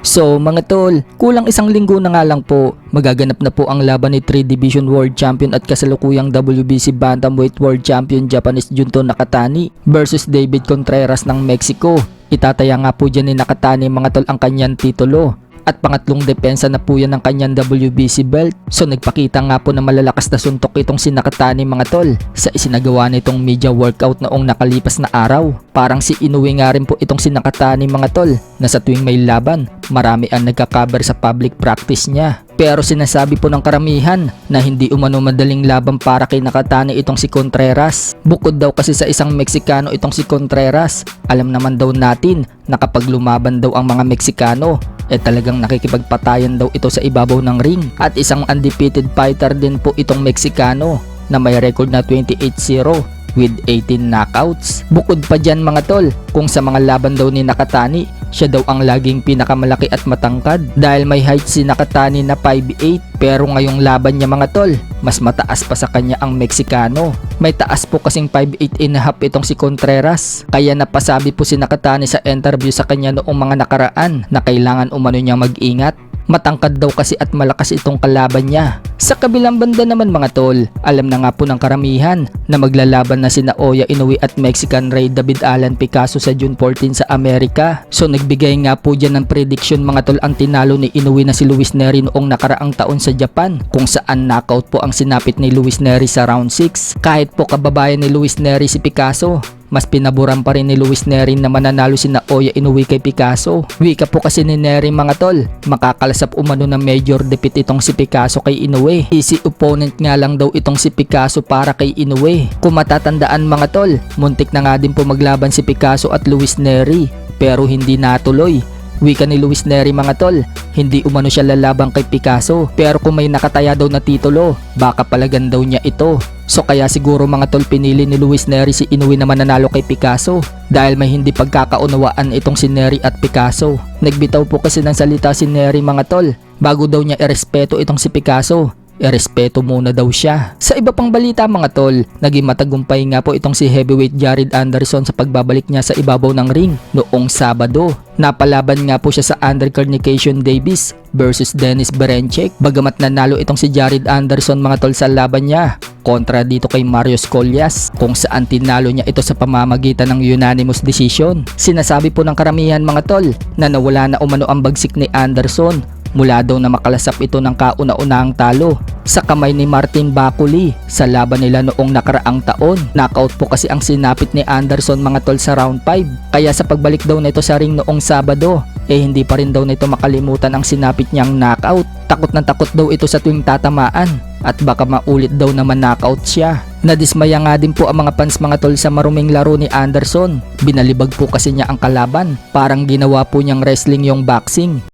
So mga tol, kulang isang linggo na nga lang po, magaganap na po ang laban ni 3 Division World Champion at kasalukuyang WBC Bantamweight World Champion Japanese Junto Nakatani versus David Contreras ng Mexico. Itataya nga po dyan ni Nakatani mga tol ang kanyang titulo. At pangatlong depensa na po yan ng kanyang WBC belt. So nagpakita nga po na malalakas na suntok itong si Nakatani mga tol sa isinagawa nitong media workout noong nakalipas na araw. Parang si Inoue nga rin po itong si Nakatani mga tol na sa tuwing may laban, marami ang nagkakaber sa public practice niya. Pero sinasabi po ng karamihan na hindi umano madaling laban para kay Nakatani itong si Contreras. Bukod daw kasi sa isang Meksikano itong si Contreras, alam naman daw natin na kapag lumaban daw ang mga Meksikano, talagang nakikipagpatayan daw ito sa ibabaw ng ring. At isang undefeated fighter din po itong Meksikano na may record na 28-0 with 18 knockouts. Bukod pa dyan mga tol, kung sa mga laban daw ni Nakatani, siya daw ang laging pinakamalaki at matangkad dahil may height si Nakatani na 5'8", pero ngayong laban niya mga tol, mas mataas pa sa kanya ang Meksikano. May taas po kasing 5'8.5" itong si Contreras, kaya napasabi po si Nakatani sa interview sa kanya noong mga nakaraan na kailangan umano niya mag-ingat. Matangkad daw kasi at malakas itong kalaban niya. Sa kabilang banda naman mga tol, alam na nga po ng karamihan na maglalaban na sina Oya Inoue at Mexican Rey David Alan Picasso sa June 14 sa Amerika. So nagbigay nga po dyan ng prediction mga tol ang tinalo ni Inoue na si Luis Nery noong nakaraang taon sa Japan, kung saan knockout po ang sinapit ni Luis Nery sa round 6. Kahit po kababayan ni Luis Nery si Picasso, mas pinaburan pa rin ni Luis Nery na mananalo si Naoya Inoue kay Picasso. Wika po kasi ni Nery mga tol, makakalasap umano ng major defeat itong si Picasso kay Inoue. Easy opponent nga lang daw itong si Picasso para kay Inoue. Kung matatandaan mga tol, muntik na nga din po maglaban si Picasso at Luis Nery pero hindi natuloy. Wika ni Luis Nery mga tol, hindi umano siya lalabang kay Picasso, pero kung may nakataya daw na titulo, baka palagan daw niya ito. So kaya siguro mga tol pinili ni Luis Nery si Inoue na mananalo kay Picasso dahil may hindi pagkakaunawaan itong si Nery at Picasso. Nagbitaw po kasi ng salita si Nery mga tol, bago daw niya irespeto itong si Picasso, irespeto muna daw siya. Sa iba pang balita mga tol, naging matagumpay nga po itong si heavyweight Jared Anderson sa pagbabalik niya sa ibabaw ng ring noong Sabado. Napalaban nga po siya sa undercard ni Keishan Davis versus Dennis Berencek. Bagamat nanalo itong si Jared Anderson mga tol sa laban niya kontra dito kay Mario Scollas, kung saan tinalo niya ito sa pamamagitan ng unanimous decision. Sinasabi po ng karamihan mga tol na nawala na umano ang bagsik ni Anderson mula daw na makalasap ito ng kauna-unahang talo sa kamay ni Martin Bakuli sa laban nila noong nakaraang taon. Knockout po kasi ang sinapit ni Anderson mga tol sa round 5, kaya sa pagbalik daw nito sa ring noong Sabado, hindi pa rin daw nito makalimutan ang sinapit niyang knockout. Takot na takot daw ito sa tuwing tatamaan at baka maulit daw naman knockout siya. Nadismaya nga din po ang mga fans mga tol sa maruming laro ni Anderson. Binalibag po kasi niya ang kalaban, parang ginawa po niyang wrestling yung boxing.